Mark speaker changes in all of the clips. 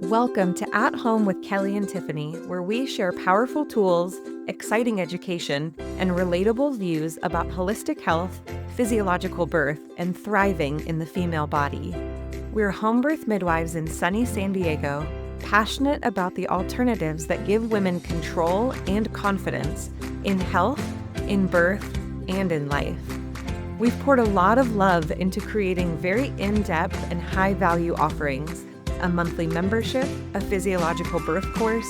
Speaker 1: Welcome to At Home with Kelly and Tiffany, where we share powerful tools, exciting education, and relatable views about holistic health, physiological birth, and thriving in the female body. We're home birth midwives in sunny San Diego, passionate about the alternatives that give women control and confidence in health, in birth, and in life. We've poured a lot of love into creating very in-depth and high-value offerings, a monthly membership, a physiological birth course,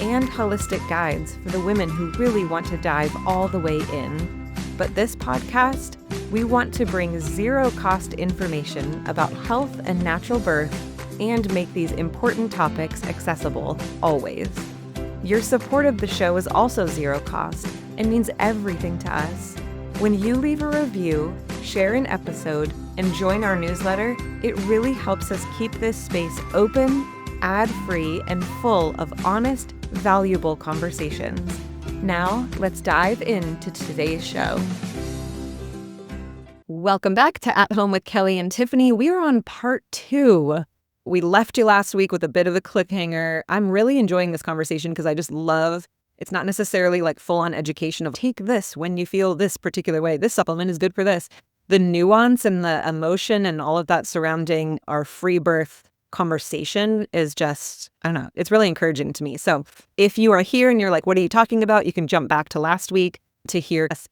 Speaker 1: and holistic guides for the women who really want to dive all the way in. But this podcast, we want to bring zero-cost information about health and natural birth and make these important topics accessible, always. Your support of the show is also zero cost and means everything to us. When you leave a review, share an episode, and join our newsletter, it really helps us keep this space open, ad-free, and full of honest, valuable conversations. Now, let's dive into today's show. Welcome back to At Home with Kelly and Tiffany. We are on part 2. We left you last week with a bit of a cliffhanger. I'm really enjoying this conversation because I just love, it's not necessarily like full-on education of take this when you feel this particular way. This supplement is good for this. The nuance and the emotion and all of that surrounding our free birth conversation is just, I don't know, it's really encouraging to me. So if you are here and you're like, what are you talking about? You can jump back to last week to hear us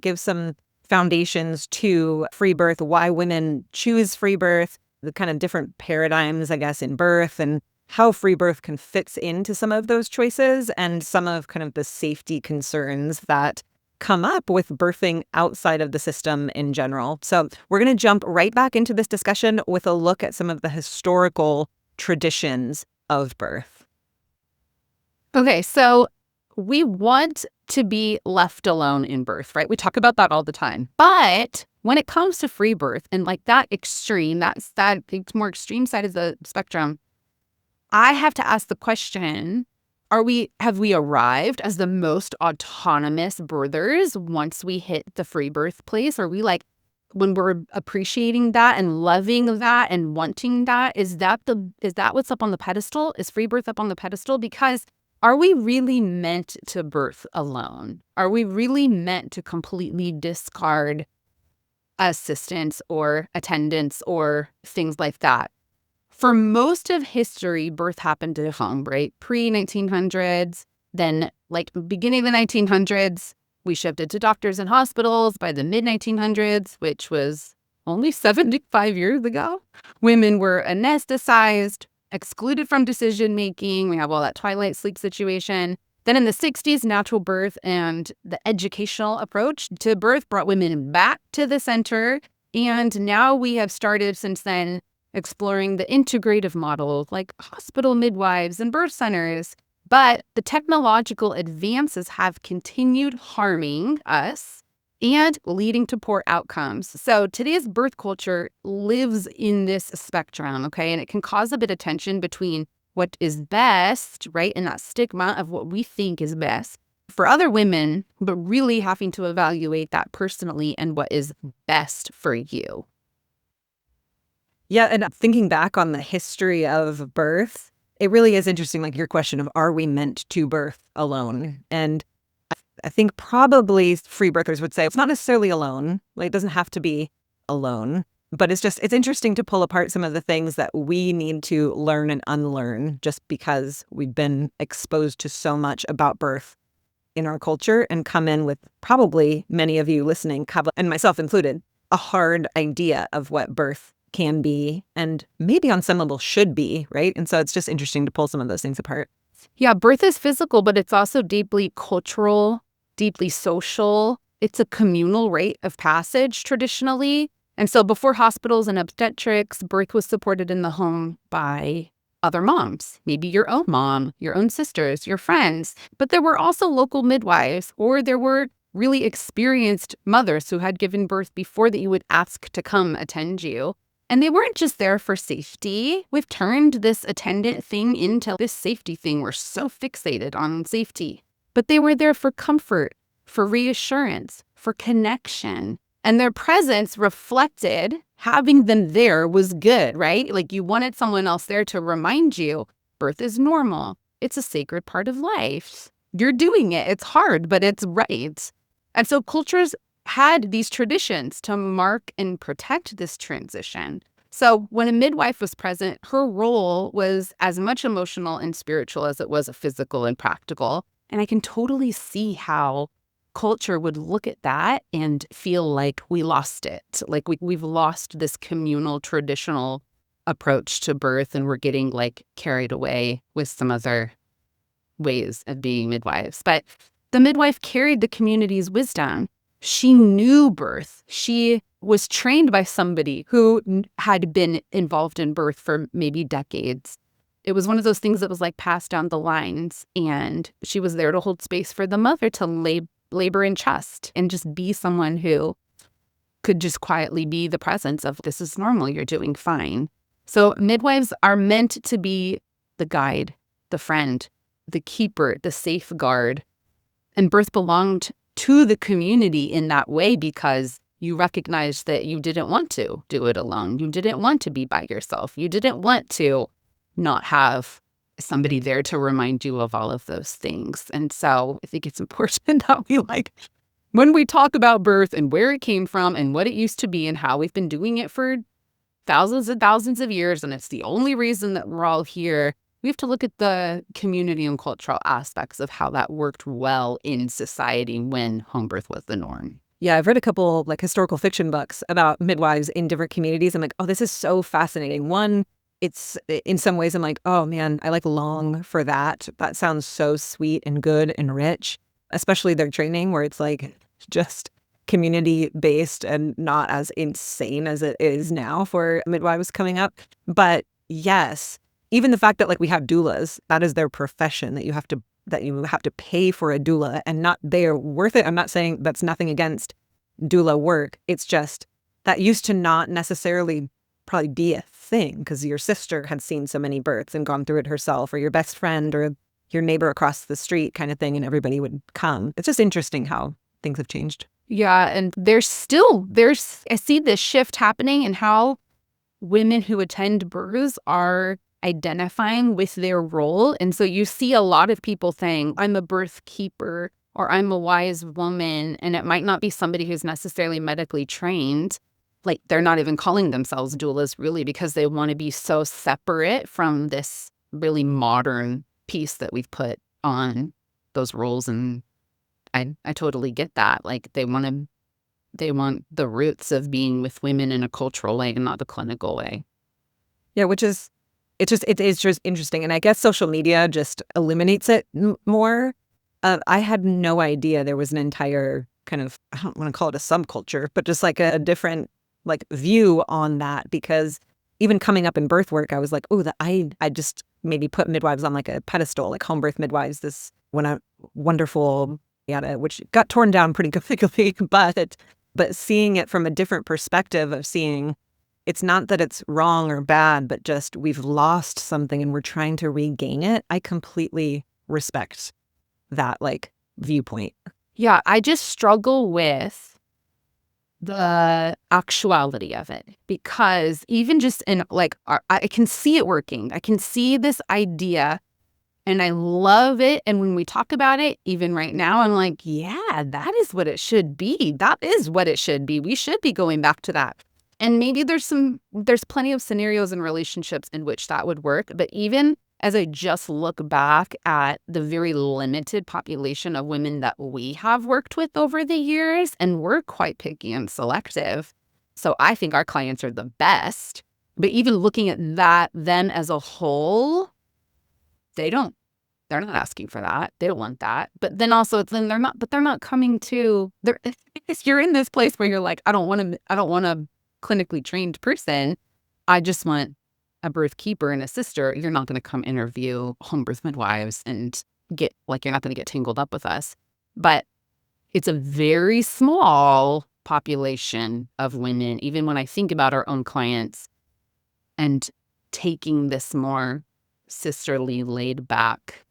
Speaker 1: give some foundations to free birth, why women choose free birth, the kind of different paradigms, I guess, in birth, and how free birth can fit into some of those choices and some of kind of the safety concerns that come up with birthing outside of the system in general. So we're going to jump right back into this discussion with a look at some of the historical traditions of birth.
Speaker 2: Okay, so we want to be left alone in birth, right? We talk about that all the time. But when it comes to free birth and like that extreme, that's that more extreme side of the spectrum, I have to ask the question, have we arrived as the most autonomous birthers once we hit the free birth place? Are we like, when we're appreciating that and loving that and wanting that, is that what's up on the pedestal? Is free birth up on the pedestal? Because are we really meant to birth alone? Are we really meant to completely discard assistants or attendants or things like that? For most of history, birth happened at home, right? Pre-1900s, then like beginning of the 1900s, we shifted to doctors and hospitals. By the mid-1900s, which was only 75 years ago, women were anesthetized, excluded from decision-making. We have all that twilight sleep situation. Then in the 60s, natural birth and the educational approach to birth brought women back to the center. And now we have started since then exploring the integrative model like hospital midwives and birth centers. But the technological advances have continued harming us and leading to poor outcomes. So today's birth culture lives in this spectrum, okay? And it can cause a bit of tension between what is best, right? And that stigma of what we think is best for other women, but really having to evaluate that personally and what is best for you.
Speaker 1: Yeah, and thinking back on the history of birth, it really is interesting, like your question of, are we meant to birth alone? And I think probably free birthers would say it's not necessarily alone. Like, it doesn't have to be alone. But it's interesting to pull apart some of the things that we need to learn and unlearn just because we've been exposed to so much about birth in our culture and come in with, probably many of you listening, and myself included, a hard idea of what birth can be and maybe on some level should be, right? And so it's just interesting to pull some of those things apart.
Speaker 2: Yeah, birth is physical, but it's also deeply cultural, deeply social. It's a communal rite of passage traditionally. And so before hospitals and obstetrics, birth was supported in the home by other moms, maybe your own mom, your own sisters, your friends. But there were also local midwives, or there were really experienced mothers who had given birth before that you would ask to come attend you. And they weren't just there for safety. We've turned this attendant thing into this safety thing. We're so fixated on safety. But they were there for comfort, for reassurance, for connection. And their presence reflected having them there was good, right? Like you wanted someone else there to remind you Birth is normal. It's a sacred part of life. You're doing it. It's hard, but it's right. And so cultures had these traditions to mark and protect this transition. So when a midwife was present, her role was as much emotional and spiritual as it was physical and practical. And I can totally see how culture would look at that and feel like we lost it. Like we've lost this communal, traditional approach to birth, and we're getting like carried away with some other ways of being midwives. But the midwife carried the community's wisdom. She knew birth. She was trained by somebody who had been involved in birth for maybe decades. It was one of those things that was like passed down the lines, and she was there to hold space for the mother to labor in trust and just be someone who could just quietly be the presence of, this is normal, you're doing fine. So midwives are meant to be the guide, the friend, the keeper, the safeguard. And birth belonged to the community in that way because you recognized that you didn't want to do it alone. You didn't want to be by yourself. You didn't want to not have somebody there to remind you of all of those things. And so I think it's important that we when we talk about birth and where it came from and what it used to be and how we've been doing it for thousands and thousands of years, and it's the only reason that we're all here, we have to look at the community and cultural aspects of how that worked well in society when home birth was the norm.
Speaker 1: Yeah, I've read a couple historical fiction books about midwives in different communities. I'm like, oh, this is so fascinating. One, it's in some ways I'm like, oh man, I long for that. That sounds so sweet and good and rich, especially their training where it's just community based and not as insane as it is now for midwives coming up. But yes, even the fact that we have doulas, that is their profession, that you have to pay for a doula, and not they're worth it. I'm not saying that's nothing against doula work. It's just that used to not necessarily probably be a thing because your sister had seen so many births and gone through it herself, or your best friend or your neighbor across the street kind of thing, and everybody would come. It's just interesting how things have changed.
Speaker 2: Yeah, and I see this shift happening in how women who attend births are identifying with their role. And so you see a lot of people saying, I'm a birth keeper or I'm a wise woman. And it might not be somebody who's necessarily medically trained. They're not even calling themselves doulas really because they want to be so separate from this really modern piece that we've put on those roles. And I totally get that. They want the roots of being with women in a cultural way and not the clinical way.
Speaker 1: Yeah, it is just interesting. And I guess social media just eliminates it more. I had no idea there was an entire kind of, I don't want to call it a subculture, but just a different view on that, because even coming up in birth work, I was I just maybe put midwives on a pedestal, home birth midwives, this wonderful yada, which got torn down pretty quickly, but seeing it from a different perspective of seeing it's not that it's wrong or bad, but just we've lost something and we're trying to regain it. I completely respect that viewpoint.
Speaker 2: Yeah, I just struggle with the actuality of it because even just in I can see it working. I can see this idea and I love it. And when we talk about it, even right now, I'm yeah, that is what it should be. That is what it should be. We should be going back to that. And maybe there's plenty of scenarios and relationships in which that would work. But even as I just look back at the very limited population of women that we have worked with over the years, and we're quite picky and selective. So I think our clients are the best. But even looking at that then as a whole, they're not asking for that. They don't want that. But then also they're not coming to you're in this place where you're I don't want a clinically trained person. I just want a birth keeper and a sister. You're not going to come interview home birth midwives and get you're not going to get tangled up with us. But it's a very small population of women, even when I think about our own clients and taking this more sisterly, laid back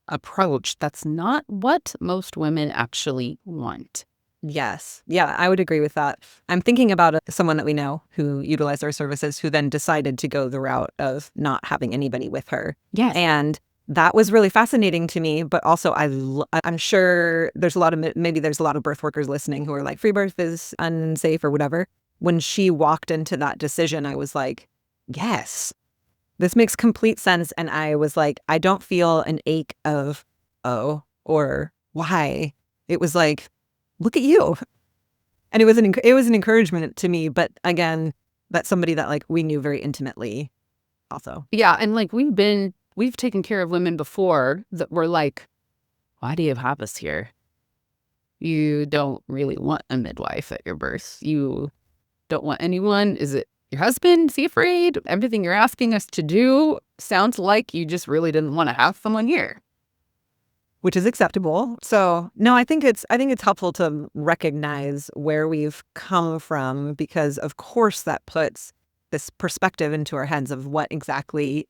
Speaker 2: approach. That's not what most women actually want.
Speaker 1: Yes. Yeah, I would agree with that. I'm thinking about someone that we know who utilized our services who then decided to go the route of not having anybody with her.
Speaker 2: Yes.
Speaker 1: And that was really fascinating to me, but also I'm sure there's a lot of, maybe there's a lot of birth workers listening who are like, free birth is unsafe or whatever. When she walked into that decision, I was like, yes, this makes complete sense. And I was like, I don't feel an ache of, oh, or why. It was like, look at you. And it was an encouragement to me. But again, that's somebody that like we knew very intimately also.
Speaker 2: Yeah. And like we've taken care of women before that were like, why do you have us here? You don't really want a midwife at your birth. You don't want anyone. Is it your husband? Is he afraid? Everything you're asking us to do sounds like you just really didn't want to have someone here.
Speaker 1: Which is acceptable. So no, I think it's helpful to recognize where we've come from, because of course that puts this perspective into our heads of what exactly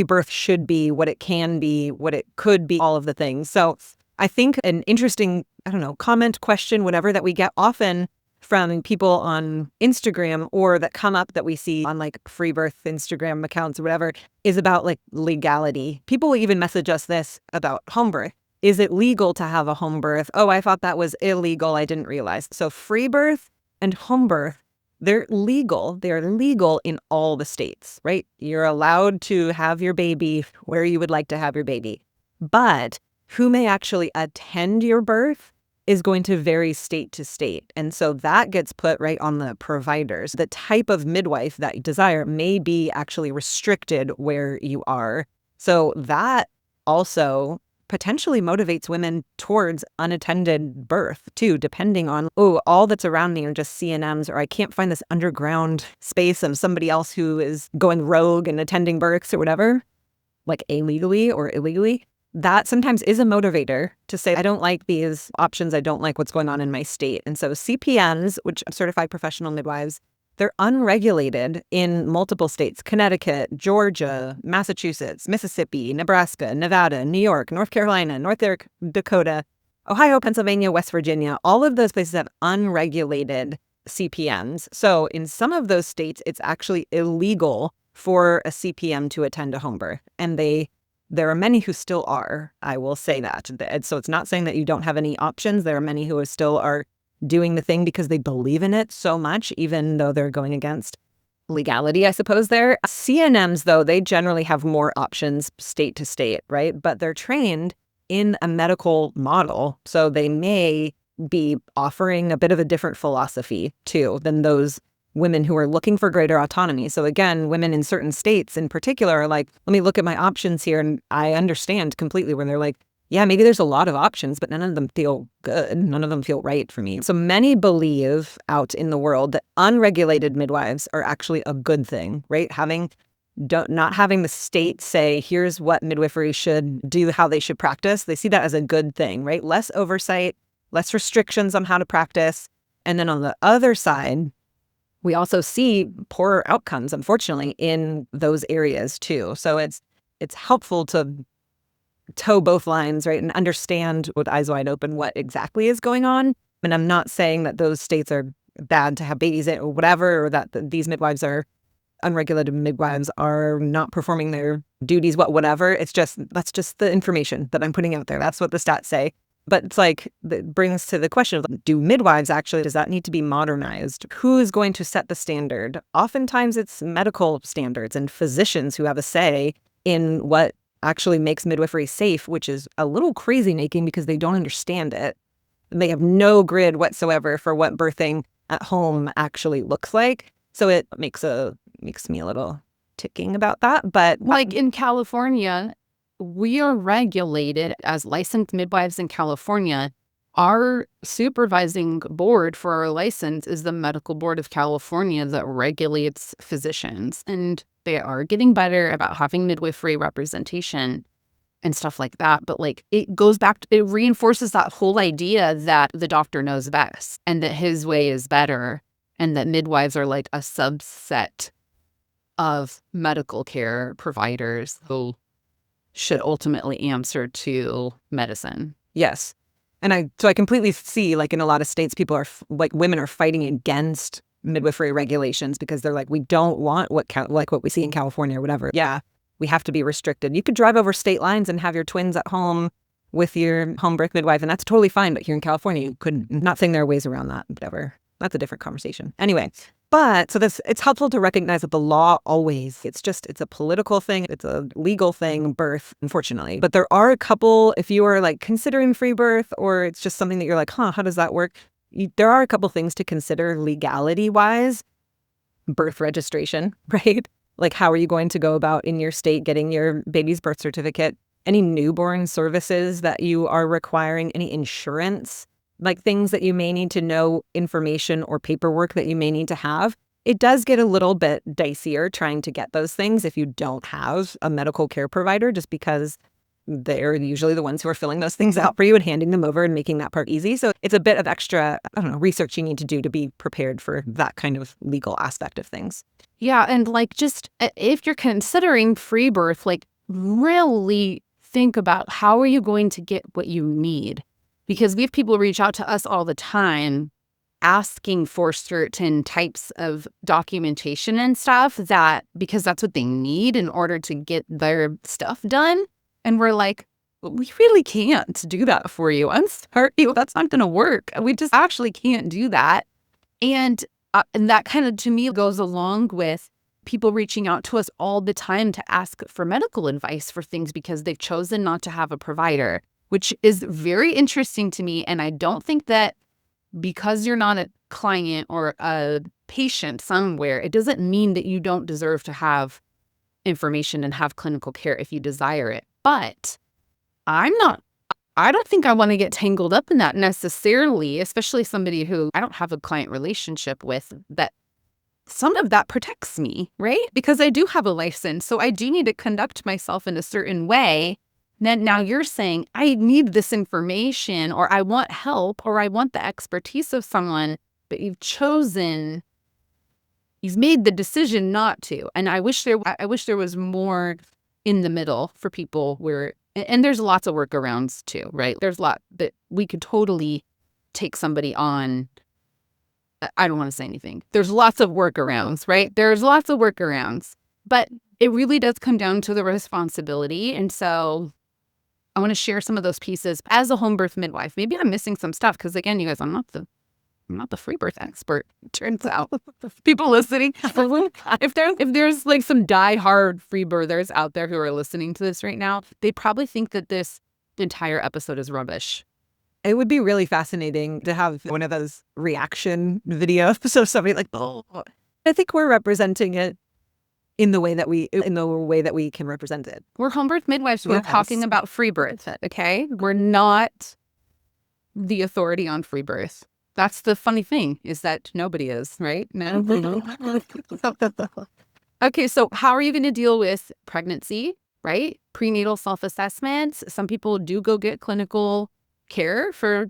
Speaker 1: birth should be, what it can be, what it could be, all of the things. So I think an interesting, I don't know, comment, question, whatever that we get often from people on Instagram or that come up that we see on like Freebirth Instagram accounts or whatever is about like legality. People will even message us this about home birth. Is it legal to have a home birth? Oh, I thought that was illegal. I didn't realize. So free birth and home birth, they're legal. They're legal in all the states, right? You're allowed to have your baby where you would like to have your baby. But who may actually attend your birth is going to vary state to state. And so that gets put right on the providers. The type of midwife that you desire may be actually restricted where you are. So that also potentially motivates women towards unattended birth too, depending on, oh, all that's around me are just CNMs, or I can't find this underground space of somebody else who is going rogue and attending births or whatever, like illegally or illegally. That sometimes is a motivator to say, I don't like these options. I don't like what's going on in my state. And so CPNs, which are certified professional midwives, they're unregulated in multiple states: Connecticut, Georgia, Massachusetts, Mississippi, Nebraska, Nevada, New York, North Carolina, North Dakota, Ohio, Pennsylvania, West Virginia. All of those places have unregulated CPNs. So in some of those states, it's actually illegal for a CPN to attend a home birth. And there are many who still are, I will say that. And so it's not saying that you don't have any options. There are many who still are doing the thing because they believe in it so much, even though they're going against legality, I suppose there. CNMs, though, they generally have more options state to state, right? But they're trained in a medical model. So they may be offering a bit of a different philosophy, too, than those women who are looking for greater autonomy. So again, women in certain states in particular are like, let me look at my options here. And I understand completely when they're like, yeah, maybe there's a lot of options, but none of them feel good. None of them feel right for me. So many believe out in the world that unregulated midwives are actually a good thing, right? Not having the state say, here's what midwifery should do, how they should practice. They see that as a good thing, right? Less oversight, less restrictions on how to practice. And then on the other side, we also see poorer outcomes, unfortunately, in those areas too. So it's helpful to toe both lines, right, and understand with eyes wide open what exactly is going on. And I'm not saying that those states are bad to have babies in or whatever, or that these unregulated midwives are not performing their duties, whatever. That's just the information that I'm putting out there. That's what the stats say. But it's like, that brings to the question of, do midwives actually, does that need to be modernized? Who is going to set the standard? Oftentimes it's medical standards and physicians who have a say in what actually makes midwifery safe, which is a little crazy making because they don't understand it. They have no grid whatsoever for what birthing at home actually looks like. So it makes me a little ticking about that. But
Speaker 2: like in California, we are regulated as licensed midwives in California. Our supervising board for our license is the Medical Board of California that regulates physicians. And they are getting better about having midwifery representation and stuff like that. But like it reinforces that whole idea that the doctor knows best and that his way is better and that midwives are like a subset of medical care providers who should ultimately answer to medicine.
Speaker 1: yes. And so I completely see, like, in a lot of states, people are women are fighting against midwifery regulations because they're like, we don't want what we see in California or whatever. Yeah, we have to be restricted. You could drive over state lines and have your twins at home with your home birth midwife, and that's totally fine. But here in California, you couldn't. Not saying there are ways around that, whatever. That's a different conversation. Anyway, it's helpful to recognize that the law it's a political thing, it's a legal thing, birth, unfortunately. But there are a couple, if you are like considering free birth, or it's just something that you're like, how does that work? There are a couple things to consider legality-wise. Birth registration, right? Like, how are you going to go about in your state getting your baby's birth certificate? Any newborn services that you are requiring, any insurance, like things that you may need to know, information or paperwork that you may need to have. It does get a little bit dicier trying to get those things if you don't have a medical care provider, just because they're usually the ones who are filling those things out for you and handing them over and making that part easy. So it's a bit of extra, research you need to do to be prepared for that kind of legal aspect of things.
Speaker 2: Yeah. And like, just if you're considering free birth, like really think about how are you going to get what you need? Because we have people reach out to us all the time asking for certain types of documentation and stuff because that's what they need in order to get their stuff done. And we're like, we really can't do that for you. I'm sorry, that's not going to work. We just actually can't do that. And that kind of, to me, goes along with people reaching out to us all the time to ask for medical advice for things because they've chosen not to have a provider, which is very interesting to me. And I don't think that because you're not a client or a patient somewhere, it doesn't mean that you don't deserve to have information and have clinical care if you desire it. But I don't think I want to get tangled up in that necessarily, especially somebody who I don't have a client relationship with, that some of that protects me, right? Because I do have a license, so I do need to conduct myself in a certain way. Then now you're saying, I need this information, or I want help, or I want the expertise of someone, but you've made the decision not to. And I wish there was more in the middle for people and there's lots of workarounds too, right? There's a lot that we could totally take somebody on. I don't want to say anything. There's lots of workarounds, right? There's lots of workarounds, but it really does come down to the responsibility. And so I want to share some of those pieces as a home birth midwife. Maybe I'm missing some stuff because, again, you guys, I'm not the free birth expert. It turns out, people listening, if there's like some diehard free birthers out there who are listening to this right now, they probably think that this entire episode is rubbish.
Speaker 1: It would be really fascinating to have one of those reaction videos. So somebody like, I think we're representing it in the way that we can represent it.
Speaker 2: We're home birth midwives. We're talking about free birth. Okay, we're not the authority on free birth. That's the funny thing, is that nobody is, right? No. Okay, so how are you going to deal with pregnancy, right? Prenatal self-assessments. Some people do go get clinical care for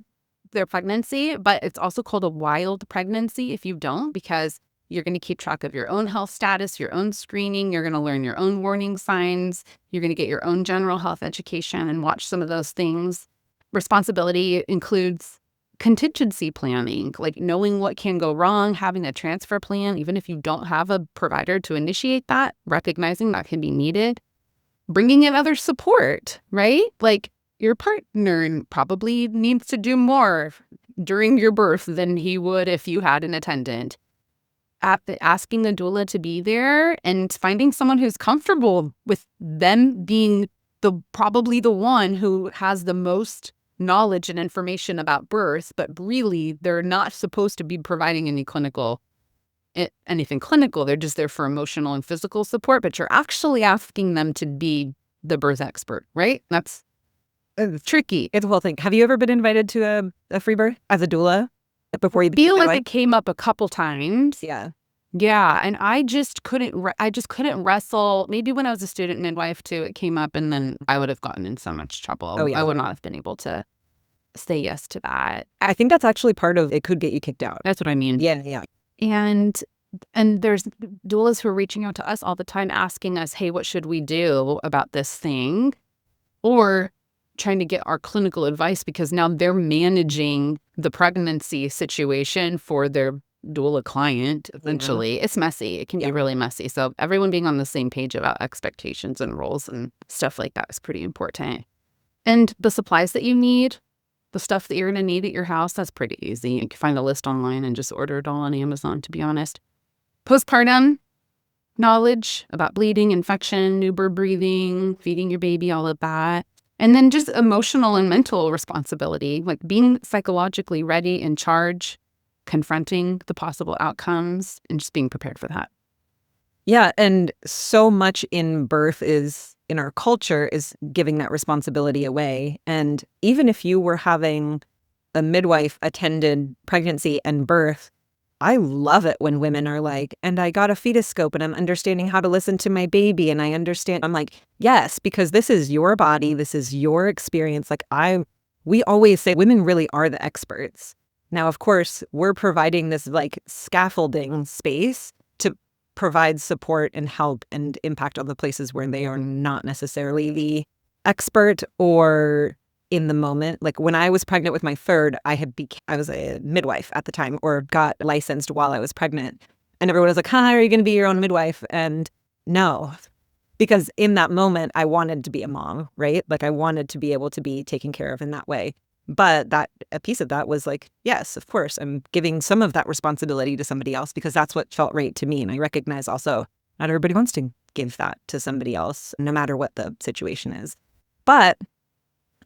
Speaker 2: their pregnancy, but it's also called a wild pregnancy if you don't, because you're going to keep track of your own health status, your own screening. You're going to learn your own warning signs. You're going to get your own general health education and watch some of those things. Responsibility includes contingency planning, like knowing what can go wrong, having a transfer plan, even if you don't have a provider to initiate that, recognizing that can be needed. Bringing in other support, right? Like your partner probably needs to do more during your birth than he would if you had an attendant. Asking the doula to be there and finding someone who's comfortable with them being probably the one who has the most knowledge and information about birth, but really they're not supposed to be providing anything clinical. They're just there for emotional and physical support, but you're actually asking them to be the birth expert, right? That's tricky.
Speaker 1: It's a whole thing. Have you ever been invited to a free birth as a doula before you
Speaker 2: feel like it came up a couple times?
Speaker 1: Yeah,
Speaker 2: and I just couldn't wrestle. Maybe when I was a student midwife too, it came up, and then I would have gotten in so much trouble.
Speaker 1: Oh, yeah.
Speaker 2: I would not have been able to say yes to that.
Speaker 1: I think that's actually part of it. Could get you kicked out.
Speaker 2: That's what I mean.
Speaker 1: Yeah.
Speaker 2: And there's doulas who are reaching out to us all the time asking us, hey, what should we do about this thing? Or trying to get our clinical advice because now they're managing the pregnancy situation for their doula client, essentially. It's messy. It can be really messy. So everyone being on the same page about expectations and roles and stuff like that is pretty important. And the supplies that you need, the stuff that you're going to need at your house, that's pretty easy. You can find a list online and just order it all on Amazon, to be honest. Postpartum knowledge about bleeding, infection, new birth breathing, feeding your baby, all of that. And then just emotional and mental responsibility, like being psychologically ready, in charge, confronting the possible outcomes, and just being prepared for that.
Speaker 1: Yeah, and so much in birth in our culture is giving that responsibility away. And even if you were having a midwife attended pregnancy and birth, I love it when women are like, and I got a fetoscope and I'm understanding how to listen to my baby. And I understand. I'm like, yes, because this is your body. This is your experience. Like we always say women really are the experts. Now, of course, we're providing this like scaffolding space to provide support and help and impact on the places where they are not necessarily the expert or in the moment. Like when I was pregnant with my third, I was a midwife at the time, or got licensed while I was pregnant. And everyone was like, hi, are you going to be your own midwife? And no, because in that moment, I wanted to be a mom, right? Like I wanted to be able to be taken care of in that way. But a piece of that was like, yes, of course, I'm giving some of that responsibility to somebody else because that's what felt right to me. And I recognize also not everybody wants to give that to somebody else, no matter what the situation is. But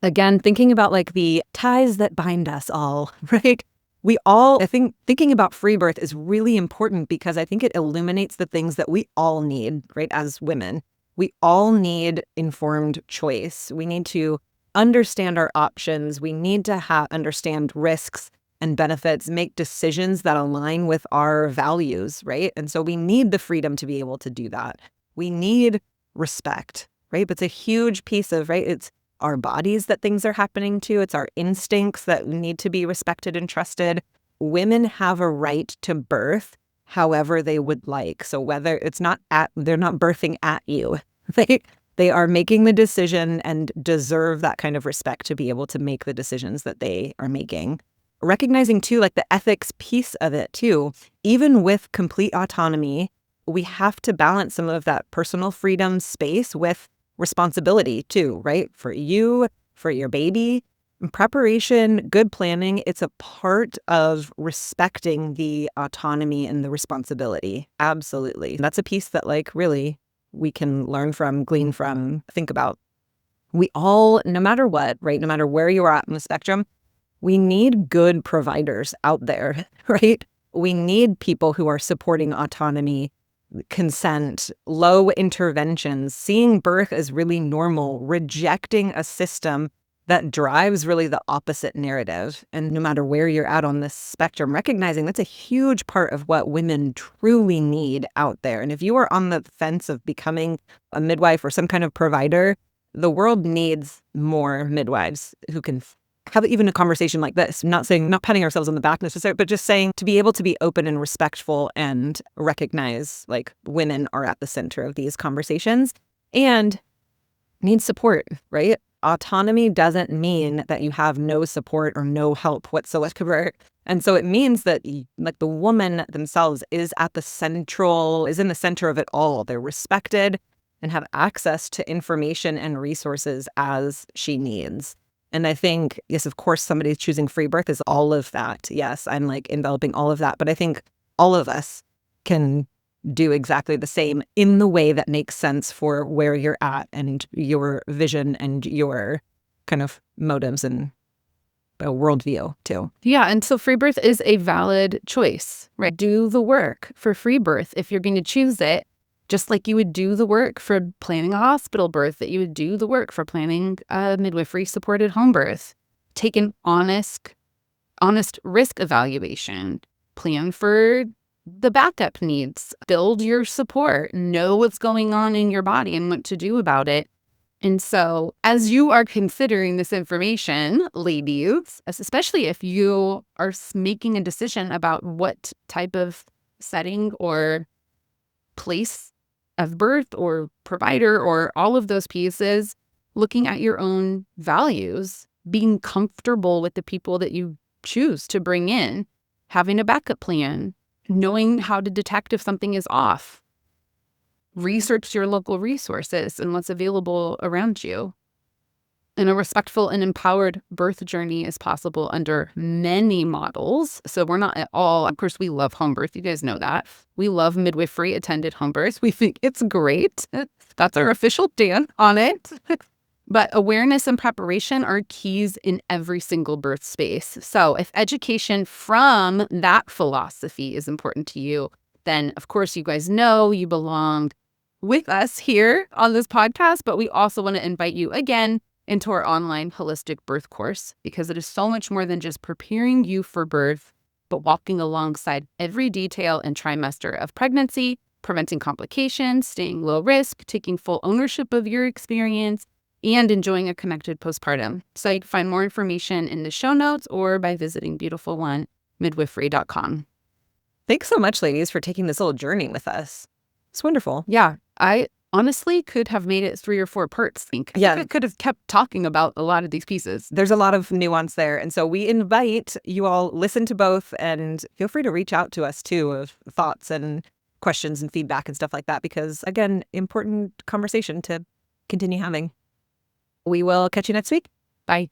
Speaker 1: again, thinking about like the ties that bind us all, right? I think thinking about free birth is really important because I think it illuminates the things that we all need, right? As women, we all need informed choice. We need to understand our options. We need to understand risks and benefits, make decisions that align with our values, right? And so we need the freedom to be able to do that. We need respect, right? But it's a huge piece of, right? It's our bodies that things are happening to. It's our instincts that need to be respected and trusted. Women have a right to birth however they would like. So whether they're not birthing at you. They are making the decision and deserve that kind of respect to be able to make the decisions that they are making. Recognizing too, like the ethics piece of it too, even with complete autonomy, we have to balance some of that personal freedom space with responsibility too, right? For you, for your baby. Preparation, good planning, it's a part of respecting the autonomy and the responsibility. Absolutely. That's a piece that like really we can learn from, glean from, think about. We all, no matter what, right? No matter where you are at in the spectrum, we need good providers out there, right? We need people who are supporting autonomy, consent, low interventions, seeing birth as really normal, rejecting a system that drives really the opposite narrative. And no matter where you're at on this spectrum, recognizing that's a huge part of what women truly need out there. And if you are on the fence of becoming a midwife or some kind of provider, the world needs more midwives who can have even a conversation like this. Not patting ourselves on the back necessarily, but just saying to be able to be open and respectful and recognize like women are at the center of these conversations and need support, right? Autonomy doesn't mean that you have no support or no help whatsoever. And so it means that like the woman themselves is in the center of it all. They're respected and have access to information and resources as she needs. And I think, yes, of course, somebody choosing free birth is all of that. Yes, I'm like enveloping all of that. But I think all of us can do exactly the same in the way that makes sense for where you're at and your vision and your kind of motives and worldview too.
Speaker 2: Yeah. And so free birth is a valid choice, right? Do the work for free birth if you're going to choose it, just like you would do the work for planning a hospital birth, that you would do the work for planning a midwifery supported home birth. Take an honest risk evaluation, plan for the backup needs, build your support, know what's going on in your body and what to do about it. And so as you are considering this information, ladies, especially if you are making a decision about what type of setting or place of birth or provider or all of those pieces looking at your own values, being comfortable with the people that you choose to bring in, having a backup plan, knowing how to detect if something is off. Research your local resources and what's available around you. And a respectful and empowered birth journey is possible under many models. So we're not at all, of course, we love home birth. You guys know that. We love midwifery attended home births. We think it's great. That's our official stand on it. But awareness and preparation are keys in every single birth space. So if education from that philosophy is important to you, then of course you guys know you belong with us here on this podcast, but we also want to invite you again into our online holistic birth course, because it is so much more than just preparing you for birth, but walking alongside every detail and trimester of pregnancy, preventing complications, staying low risk, taking full ownership of your experience, and enjoying a connected postpartum. So you can find more information in the show notes or by visiting beautifulonemidwifery.com.
Speaker 1: Thanks so much, ladies, for taking this little journey with us. It's wonderful.
Speaker 2: Yeah, I honestly could have made it 3 or 4 parts. I think I could have kept talking about a lot of these pieces.
Speaker 1: There's a lot of nuance there. And so we invite you all listen to both, and feel free to reach out to us too with thoughts and questions and feedback and stuff like that, because again, important conversation to continue having. We will catch you next week.
Speaker 2: Bye.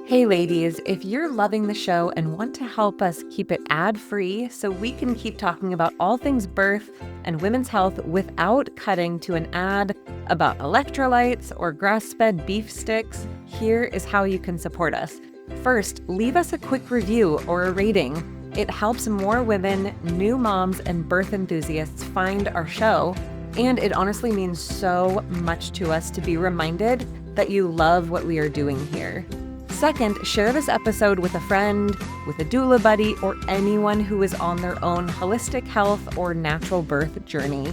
Speaker 1: Hey ladies, if you're loving the show and want to help us keep it ad-free so we can keep talking about all things birth and women's health without cutting to an ad about electrolytes or grass-fed beef sticks, here is how you can support us. First, leave us a quick review or a rating. It helps more women, new moms, and birth enthusiasts find our show, and it honestly means so much to us to be reminded that you love what we are doing here. Second, share this episode with a friend, with a doula buddy, or anyone who is on their own holistic health or natural birth journey.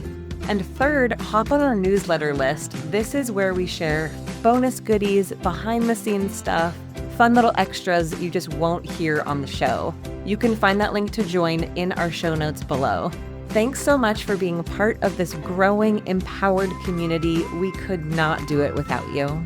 Speaker 1: And third, hop on our newsletter list. This is where we share bonus goodies, behind-the-scenes stuff, fun little extras you just won't hear on the show. You can find that link to join in our show notes below. Thanks so much for being a part of this growing, empowered community. We could not do it without you.